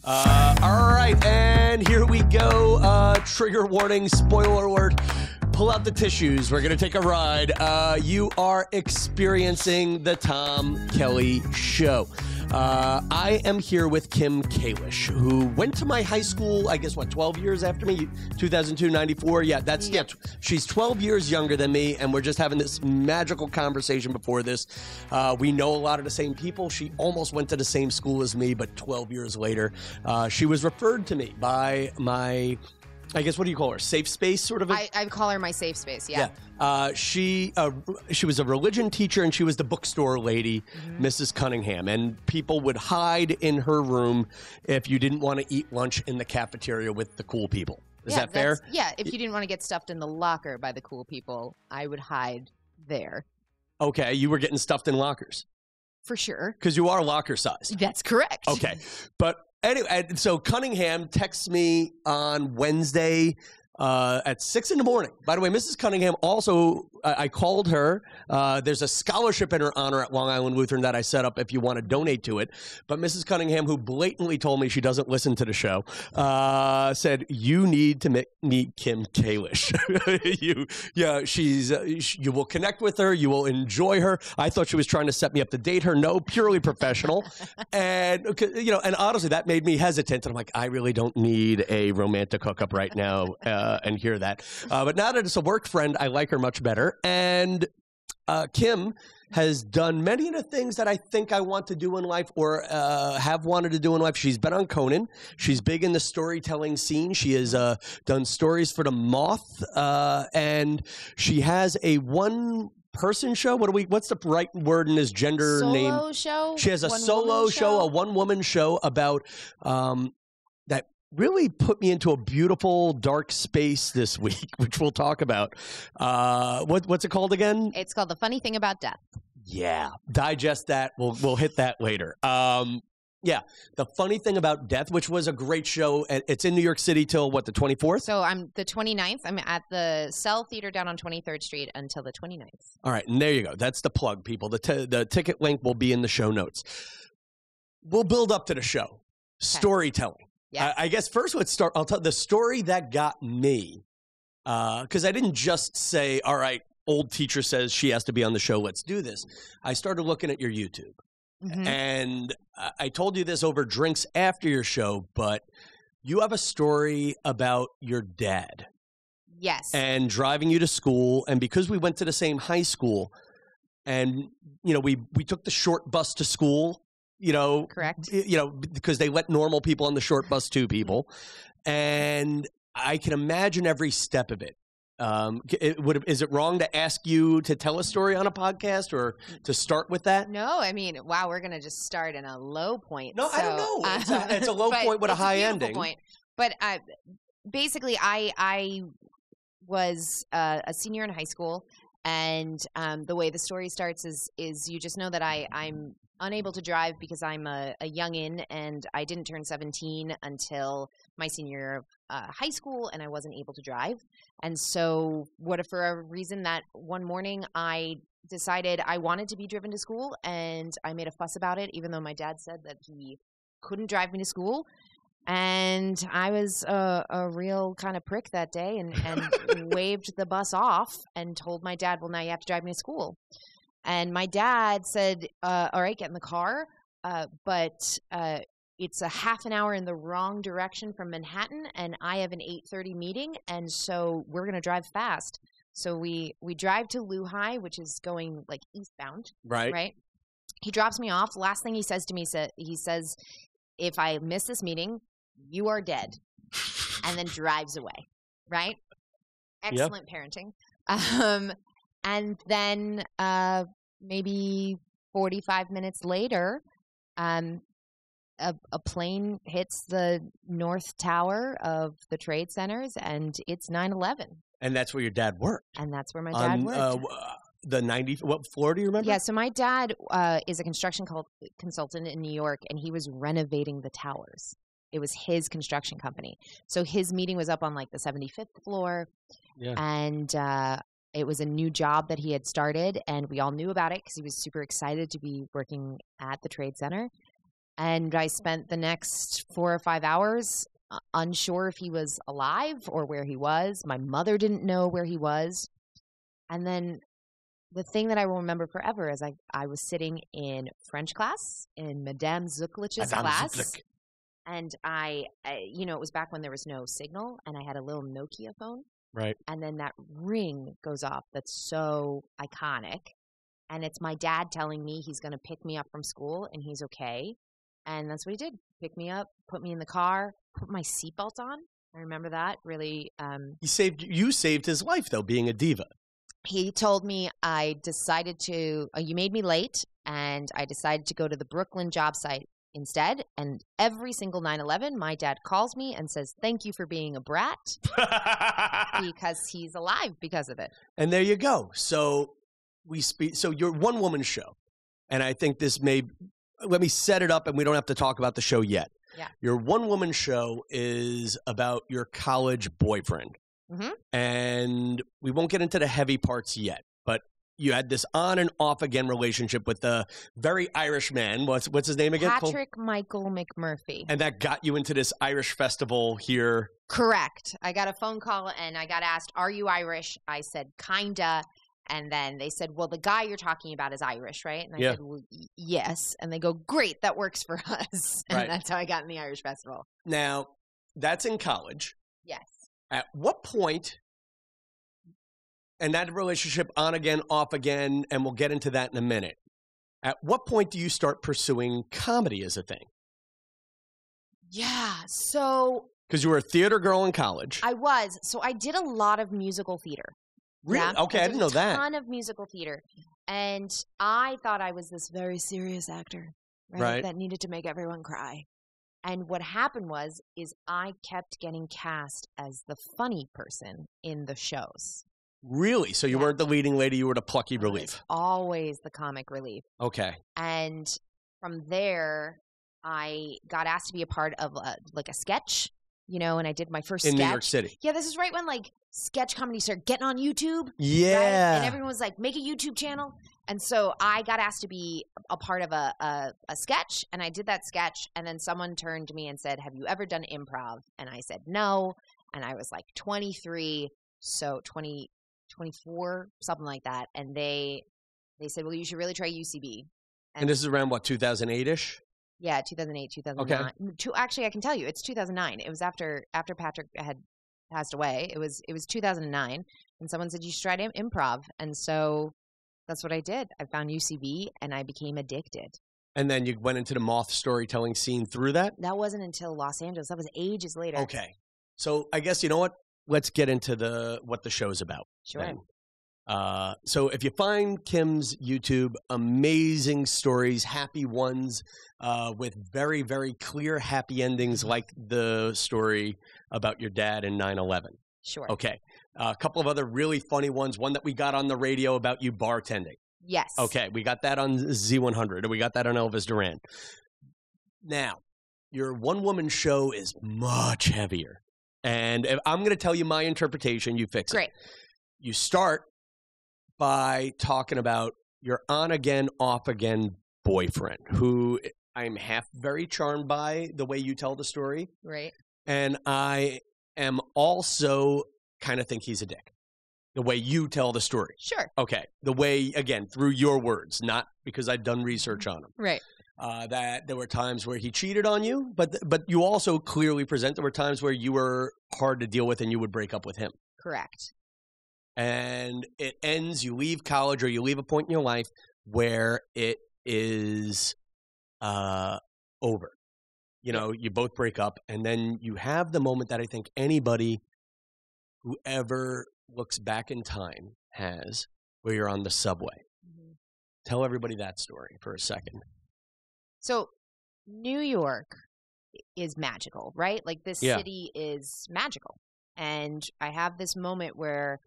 All right, and here we go. Trigger warning, spoiler alert. Pull out the tissues. We're going to take a ride. You are experiencing the Tom Kelly Show. I am here with Kim Kalish, who went to my high school, I guess, 12 years after me? 2002, 94? Yeah, she's 12 years younger than me, and we're just having this magical conversation before this. We know a lot of the same people. She almost went to the same school as me, but 12 years later, she was referred to me by my... I guess, what do you call her? Safe space, sort of? I call her my safe space, yeah. She was a religion teacher, and she was the bookstore lady, Mrs. Cunningham. And people would hide in her room if you didn't want to eat lunch in the cafeteria with the cool people. Is that fair? Yeah, if you didn't want to get stuffed in the locker by the cool people, I would hide there. Okay, you were getting stuffed in lockers. For sure. Because you are locker size. That's correct. Okay, but... Anyway, so Cunningham texts me on Wednesday at 6 in the morning. By the way, Mrs. Cunningham also, I called her. There's a scholarship in her honor at Long Island Lutheran that I set up if you want to donate to it. But Mrs. Cunningham, who blatantly told me she doesn't listen to the show, said, you need to meet Kim Kalish. You will connect with her. You will enjoy her. I thought she was trying to set me up to date her. No, purely professional. And honestly, that made me hesitant. And I'm like, I really don't need a romantic hookup right now. And hear that. But now that it's a work friend, I like her much better. And Kim has done many of the things that I think I want to do in life or have wanted to do in life. She's been on Conan. She's big in the storytelling scene. She has done stories for the Moth. And she has a one-person show. What's the right word in this gender name? Solo show? She has a solo show, a one-woman show about that really put me into a beautiful dark space this week, which we'll talk about. What's it called again? It's called The Funny Thing About Death. Yeah, digest that. We'll hit that later. Yeah, The Funny Thing About Death, which was a great show. It's in New York City till, the 24th? So I'm the 29th. I'm at the Cell Theater down on 23rd Street until the 29th. All right, and there you go. That's the plug, people. The ticket link will be in the show notes. We'll build up to the show. Okay. Storytelling. Yeah. I guess first let's start. I'll tell the story that got me, because I didn't just say, all right, old teacher says she has to be on the show. Let's do this. I started looking at your YouTube. And I told you this over drinks after your show, but you have a story about your dad. Yes. And driving you to school. And because we went to the same high school and, we took the short bus to school. Correct. Because they let normal people on the short bus to people. And I can imagine every step of it. Is it wrong to ask you to tell a story on a podcast or to start with that? No, I mean, wow, we're going to just start in a low point. No, I don't know. It's a low point with a high ending. Point. But basically, I was a senior in high school. And the way the story starts is you just know that I'm unable to drive because I'm a youngin' and I didn't turn 17 until my senior year of high school, and I wasn't able to drive. And so for a reason that one morning I decided I wanted to be driven to school, and I made a fuss about it, even though my dad said that he couldn't drive me to school. And I was a real kind of prick that day and waved the bus off and told my dad, well, now you have to drive me to school. And my dad said, all right, get in the car, but it's a half an hour in the wrong direction from Manhattan, and I have an 8:30 meeting, and so we're going to drive fast. So we drive to Lehigh, which is going like eastbound. Right. He drops me off. The last thing he says to me, he says, if I miss this meeting, you are dead, and then drives away. Right. Excellent parenting. And then maybe 45 minutes later, a plane hits the North Tower of the Trade Centers, and it's 9/11. And that's where your dad worked. And that's where my dad worked. What floor do you remember? Yeah, so my dad is a construction consultant in New York, and he was renovating the towers. It was his construction company. So his meeting was up on like the 75th floor. Yeah. And it was a new job that he had started, and we all knew about it because he was super excited to be working at the Trade Center. And I spent the next 4 or 5 hours unsure if he was alive or where he was. My mother didn't know where he was. And then the thing that I will remember forever is I was sitting in French class, in Madame Zucklich's class. Zucklich. And it was back when there was no signal, and I had a little Nokia phone. Right. And then that ring goes off that's so iconic. And it's my dad telling me he's going to pick me up from school and he's okay. And that's what he did. Pick me up, put me in the car, put my seatbelt on. I remember that really. You saved his life, though, being a diva. He told me you made me late, and I decided to go to the Brooklyn job site instead. And every single 9/11, my dad calls me and says, "Thank you for being a brat," because he's alive because of it. And there you go. So So your one-woman show, and I think let me set it up, and we don't have to talk about the show yet. Yeah. Your one-woman show is about your college boyfriend. Mm-hmm. And we won't get into the heavy parts yet, but you had this on and off again relationship with the very Irish man. What's his name again? Patrick Michael McMurphy. And that got you into this Irish festival here. Correct. I got a phone call and I got asked, "Are you Irish?" I said, "Kinda." And then they said, "Well, the guy you're talking about is Irish, right?" And I said, "Well, yes." And they go, "Great, that works for us." And that's how I got in the Irish festival. Now, that's in college. Yes. At what point, and that relationship on again, off again, and we'll get into that in a minute. At what point do you start pursuing comedy as a thing? Yeah, so... Because you were a theater girl in college. I was. So I did a lot of musical theater. Really? Yeah? Okay, I didn't know that. A ton of musical theater. And I thought I was this very serious actor, right? That needed to make everyone cry. And what happened is I kept getting cast as the funny person in the shows. Really? So you weren't the leading lady, you were the plucky relief. Always the comic relief. Okay. And from there, I got asked to be a part of a sketch, and I did my first sketch. In New York City. Yeah, this is right when sketch comedy started getting on YouTube. Yeah. Right? And everyone was like, make a YouTube channel. And so I got asked to be a part of a sketch, and I did that sketch, and then someone turned to me and said, "Have you ever done improv?" And I said, "No." And I was like 23, so 24, something like that. And they said, "Well, you should really try UCB." And this is around, what, 2008-ish? Yeah, 2008, 2009. Okay. Actually, I can tell you, it's 2009. It was after Patrick had passed away. It was 2009, and someone said, "You should try improv." And so that's what I did. I found UCB, and I became addicted. And then you went into the Moth storytelling scene through that? That wasn't until Los Angeles. That was ages later. Okay. So I guess, you know what? Let's get into what the show's about. Sure. Then. So if you find Kim's YouTube, amazing stories, happy ones, with very, very clear happy endings, like the story about your dad in 9/11. Sure. Okay. A couple of other really funny ones. One that we got on the radio about you bartending. Yes. Okay. We got that on Z100, and we got that on Elvis Duran. Now, your one-woman show is much heavier. And if I'm going to tell you my interpretation, you fix it. Great. You start by talking about your on-again, off-again boyfriend, who I'm half very charmed by the way you tell the story. Right. And I am also kind of think he's a dick, the way you tell the story. Sure. Okay. The way, again, through your words, not because I've done research on him. Right. That there were times where he cheated on you, but you also clearly present there were times where you were hard to deal with and you would break up with him. Correct. And it ends, you leave college or you leave a point in your life where it is over. You both break up, and then you have the moment that I think anybody who ever looks back in time has, where you're on the subway. Mm-hmm. Tell everybody that story for a second. So New York is magical, right? Like this city is magical. And I have this moment where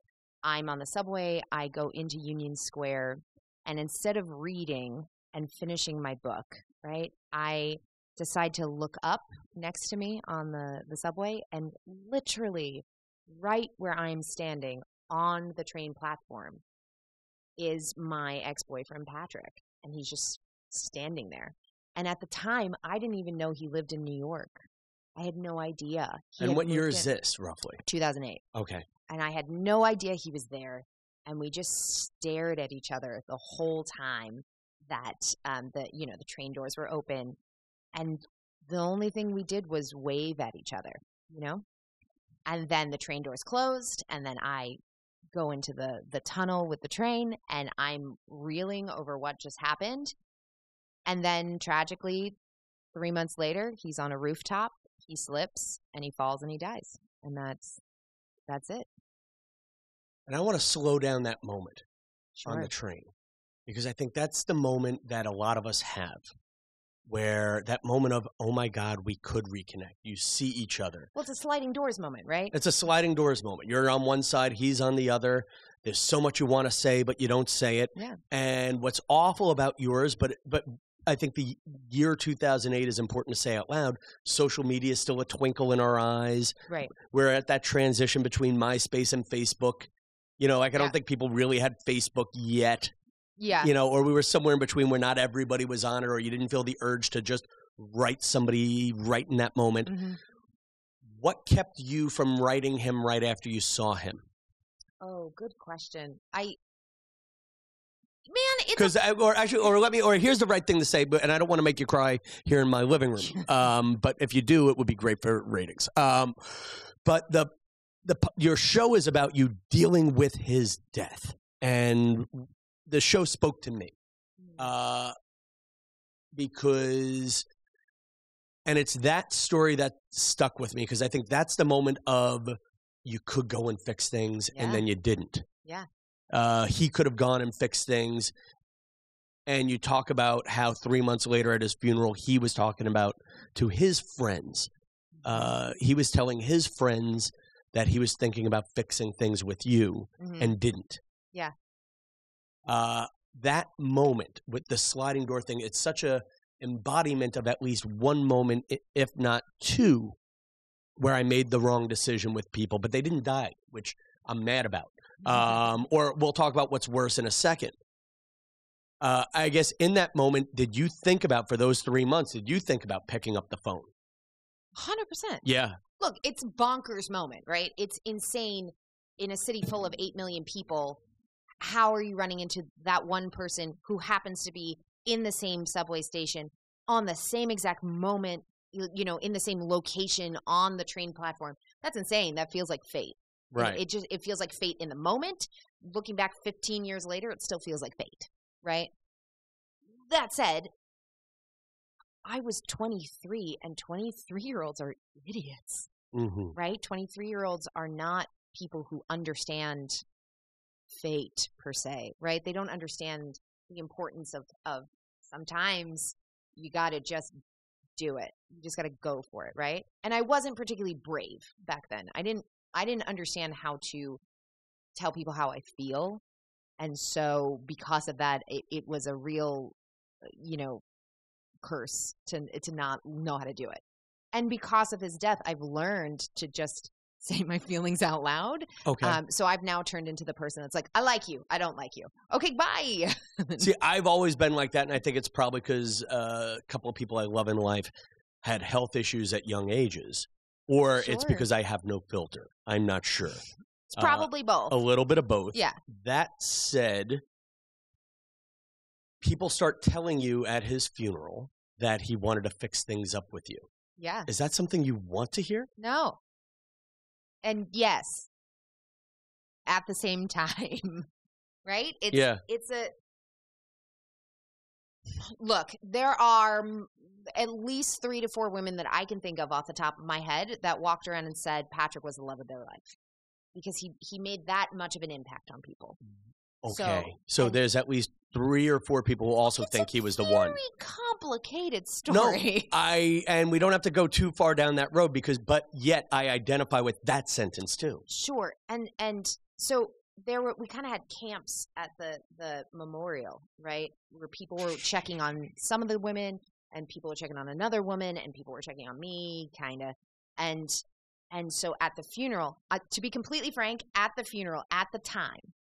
I'm on the subway, I go into Union Square, and instead of reading and finishing my book, right, I decide to look up next to me on the subway, and literally right where I'm standing on the train platform is my ex-boyfriend, Patrick. And he's just standing there. And at the time, I didn't even know he lived in New York. I had no idea. And what year is this, roughly? 2008. Okay. And I had no idea he was there. And we just stared at each other the whole time that the train doors were open. And the only thing we did was wave at each other, And then the train doors closed, and then I go into the tunnel with the train, and I'm reeling over what just happened. And then, tragically, 3 months later, he's on a rooftop, he slips, and he falls, and he dies. And that's it. And I want to slow down that moment Sure. on the train, because I think that's the moment that a lot of us have, where that moment of, oh my God, we could reconnect. You see each other. Well, it's a sliding doors moment, right? It's a sliding doors moment. You're on one side, he's on the other. There's so much you want to say, but you don't say it. Yeah. And what's awful about yours, but I think the year 2008 is important to say out loud. Social media is still a twinkle in our eyes. Right. We're at that transition between MySpace and Facebook. I don't think people really had Facebook yet. Yeah. Or we were somewhere in between where not everybody was on it, or you didn't feel the urge to just write somebody right in that moment. Mm-hmm. What kept you from writing him right after you saw him? Oh, good question. Here's the right thing to say, and I don't want to make you cry here in my living room. But if you do, it would be great for ratings. But your show is about you dealing with his death, and the show spoke to me because, and it's that story that stuck with me, because I think that's the moment of you could go and fix things, and then you didn't. Yeah. He could have gone and fixed things. And you talk about how 3 months later at his funeral, he was talking about to his friends. He was telling his friends that he was thinking about fixing things with you and didn't. Yeah. That moment with the sliding door thing, it's such a embodiment of at least one moment, if not two, where I made the wrong decision with people, but they didn't die, which I'm mad about. Or we'll talk about what's worse in a second. I guess in that moment, did you think about, for those 3 months, did you think about picking up the phone? 100%. Yeah. Look, it's bonkers moment, right? It's insane in a city full of 8 million people. How are you running into that one person who happens to be in the same subway station on the same exact moment, in the same location on the train platform? That's insane. That feels like fate. Right. It feels like fate in the moment. Looking back 15 years later, it still feels like fate, right? That said, I was 23, and 23-year-olds are idiots, right? 23-year-olds are not people who understand fate, per se, right? They don't understand the importance of sometimes you got to just do it. You just got to go for it, right? And I wasn't particularly brave back then. I didn't understand how to tell people how I feel. And so because of that, it was a real, curse to not know how to do it. And because of his death, I've learned to just say my feelings out loud. Okay. So I've now turned into the person that's like, I like you. I don't like you. Okay, bye. See, I've always been like that, and I think it's probably because a couple of people I love in life had health issues at young ages, or it's because I have no filter. I'm not sure. It's probably both. A little bit of both. Yeah. That said, people start telling you at his funeral that he wanted to fix things up with you. Yeah. Is that something you want to hear? No. And yes, at the same time, right? It's look, there are at least 3 to 4 women that I can think of off the top of my head that walked around and said Patrick was the love of their life, because he made that much of an impact on people. Okay. So there's at least 3 or 4 people who also think he was the one. It's a very complicated story. No, and we don't have to go too far down that road, but yet I identify with that sentence too. Sure. And so we kind of had camps at the memorial, right? Where people were checking on some of the women, and people were checking on another woman, and people were checking on me, kind of. And so at the funeral, to be completely frank, at the funeral, at the time,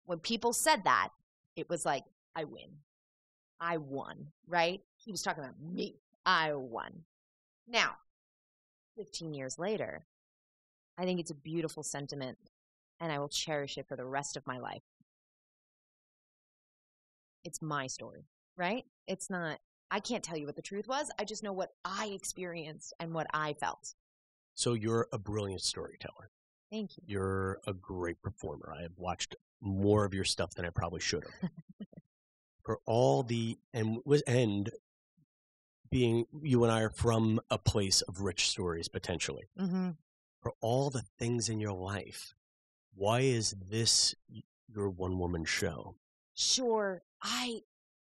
when people said that, it was like, I win. I won, right? he was talking about me. I won. Now, 15 years later, I think it's a beautiful sentiment, and I will cherish it for the rest of my life. It's my story, right? It's not, I can't tell you what the truth was. I just know what I experienced and what I felt. So you're a brilliant storyteller. Thank you. You're a great performer. I have watched more of your stuff than I probably should have. For all the, and being, you and I are from a place of rich stories, potentially. Mm-hmm. For all the things in your life, why is this your one-woman show? Sure.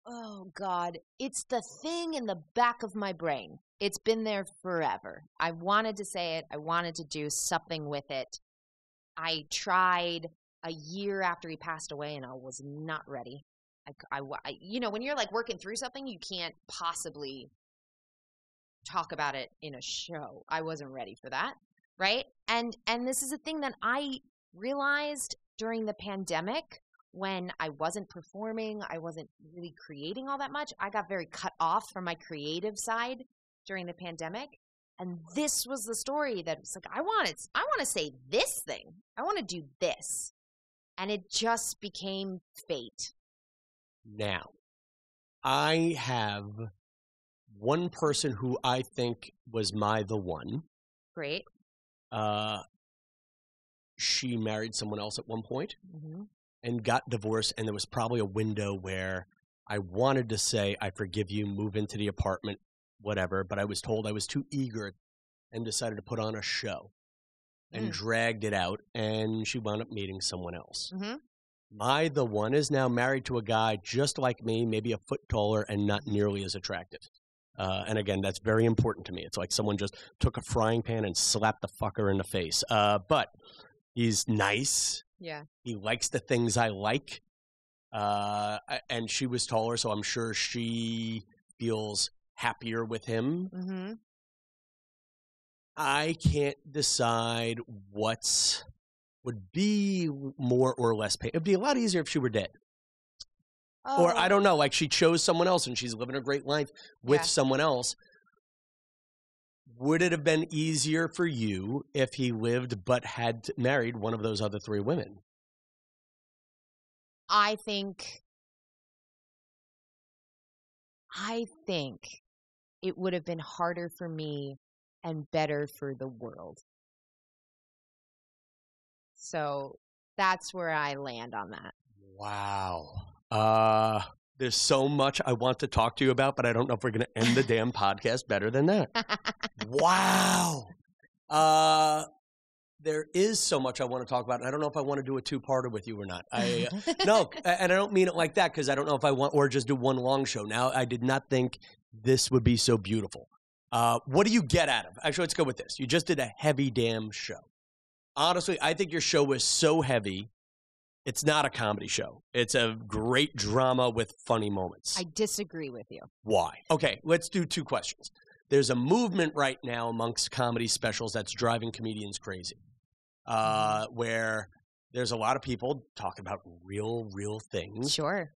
Oh God, it's the thing in the back of my brain. It's been there forever. I wanted to say it. I wanted to do something with it. I tried a year after he passed away, and I was not ready. You know, when you're like working through something, you can't possibly talk about it in a show. I wasn't ready for that, right? And this is a thing that I realized during the pandemic when I wasn't performing, I wasn't really creating all that much. I got very cut off from my creative side during the pandemic. And this was the story that was like, I want to say this thing. I want to do this. And it just became fate. Now, I have one person who I think was the one. Great. She married someone else at one point Mm-hmm. and got divorced, and there was probably a window where I wanted to say, I forgive you, move into the apartment, whatever, but I was told I was too eager and decided to put on a show and dragged it out, and she wound up meeting someone else. Mm-hmm. The one is now married to a guy just like me, maybe a foot taller and not nearly as attractive. And again, that's very important to me. It's like someone just took a frying pan and slapped the fucker in the face. But he's nice. Yeah. He likes the things I like. And she was taller, so I'm sure she feels happier with him. Mm-hmm. I can't decide what would be more or less pain. It'd be a lot easier if she were dead. Oh. Or, I don't know, like she chose someone else and she's living a great life with someone else. Would it have been easier for you if he lived but had married one of those other three women? I think it would have been harder for me and better for the world. So that's where I land on that. Wow. There's so much I want to talk to you about, but I don't know if we're going to end the damn podcast better than that. Wow. There is so much I want to talk about. I don't know if I want to do a two-parter with you or not. No, and I don't mean it like that because I don't know if I want, or just do one long show. Now, I did not think this would be so beautiful. What do you get out of it? Actually, let's go with this. You just did a heavy damn show. Honestly, I think your show was so heavy, it's not a comedy show. It's a great drama with funny moments. I disagree with you. Why? Okay, let's do two questions. There's a movement right now amongst comedy specials that's driving comedians crazy, where there's a lot of people talking about real things. Sure.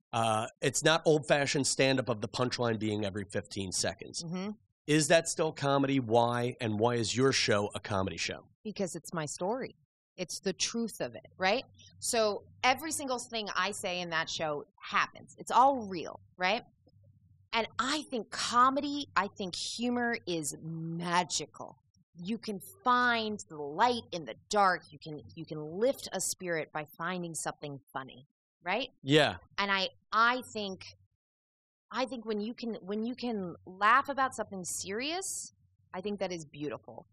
It's not old-fashioned stand-up of the punchline being every 15 seconds. Mm-hmm. Is that still comedy? Why? And why is your show a comedy show? Because it's my story. It's the truth of it, right? So every single thing I say in that show happens. It's all real, right? And I think comedy, I think humor is magical. You can find the light in the dark. You can lift a spirit by finding something funny, right? Yeah. And I think when you can laugh about something serious, I think that is beautiful.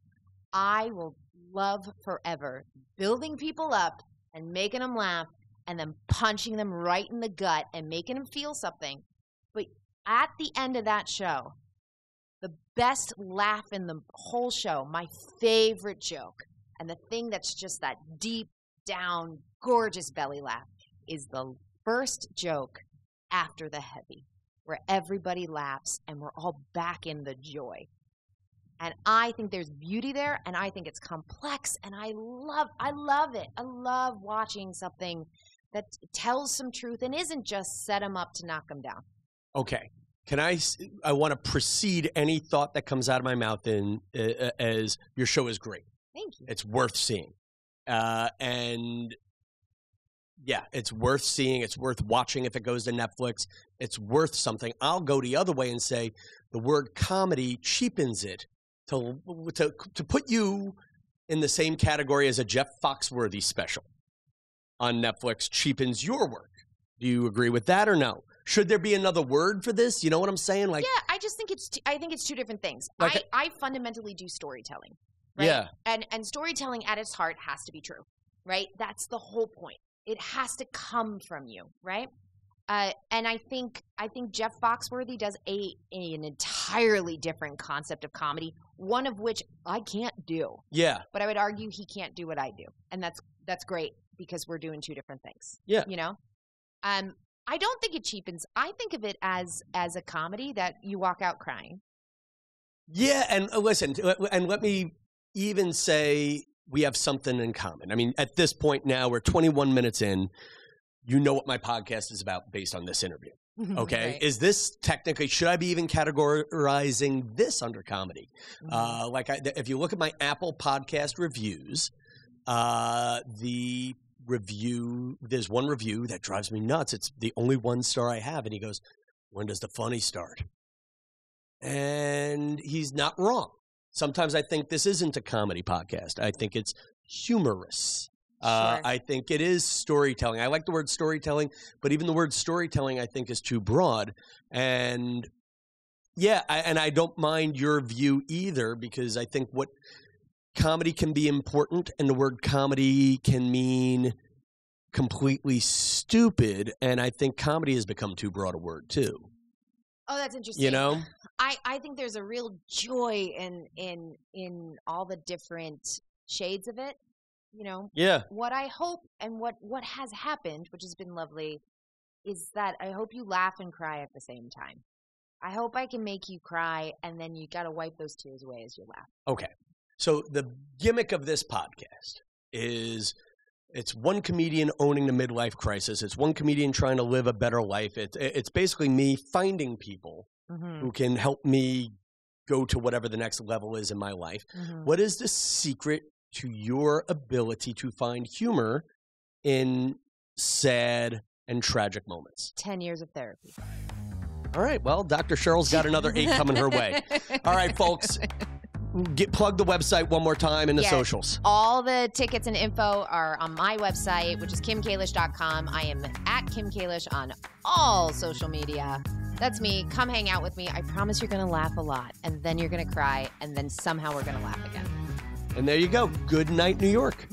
I will love forever building people up and making them laugh and then punching them right in the gut and making them feel something. But at the end of that show, the best laugh in the whole show, my favorite joke, and the thing that's just that deep down, gorgeous belly laugh is the first joke after the heavy, where everybody laughs and we're all back in the joy. And I think there's beauty there, and I think it's complex, and I love it. I love watching something that tells some truth and isn't just set them up to knock them down. Okay. I want to precede any thought that comes out of my mouth as your show is great. Thank you. It's worth seeing. And yeah, it's worth seeing. It's worth watching if it goes to Netflix. It's worth something. I'll go the other way and say the word comedy cheapens it to put you in the same category as a Jeff Foxworthy special on Netflix cheapens your work. Do you agree with that or no? Should there be another word for this? You know what I'm saying? Like, yeah, I just think it's two different things. Like I fundamentally do storytelling, right? Yeah. And storytelling at its heart has to be true, right? That's the whole point. It has to come from you, right? And I think Jeff Foxworthy does an entirely different concept of comedy, one of which I can't do. Yeah. But I would argue he can't do what I do, and that's great because we're doing two different things. Yeah. You know, I don't think it cheapens. I think of it as a comedy that you walk out crying. Yeah, and listen, and let me even say we have something in common. I mean, at this point now, we're 21 minutes in. You know what my podcast is about based on this interview. Okay. Right. Is this technically, should I be even categorizing this under comedy? Mm-hmm. If you look at my Apple podcast reviews, there's one review that drives me nuts. It's the only 1 star I have. And he goes, when does the funny start? And he's not wrong. Sometimes I think this isn't a comedy podcast. I think it's humorous. Sure. I think it is storytelling. I like the word storytelling, but even the word storytelling I think is too broad. And yeah, I don't mind your view either, because I think what comedy can be important, and the word comedy can mean completely stupid. And I think comedy has become too broad a word too. Oh, that's interesting. You know, I think there's a real joy in all the different shades of it. You know, yeah. What I hope and what has happened, which has been lovely, is that I hope you laugh and cry at the same time. I hope I can make you cry, and then you got to wipe those tears away as you laugh. Okay. So the gimmick of this podcast is it's one comedian owning the midlife crisis. It's one comedian trying to live a better life. It's basically me finding people who can help me go to whatever the next level is in my life. What is the secret to your ability to find humor in sad and tragic moments? 10 years of therapy. All right. Well, Dr. Cheryl's got another 8 coming her way. All right, folks. Plug the website one more time and the socials. All the tickets and info are on my website, which is KimKalish.com. I am at Kim Kalish on all social media. That's me. Come hang out with me. I promise you're going to laugh a lot, and then you're going to cry, and then somehow we're going to laugh again. And there you go. Good night, New York.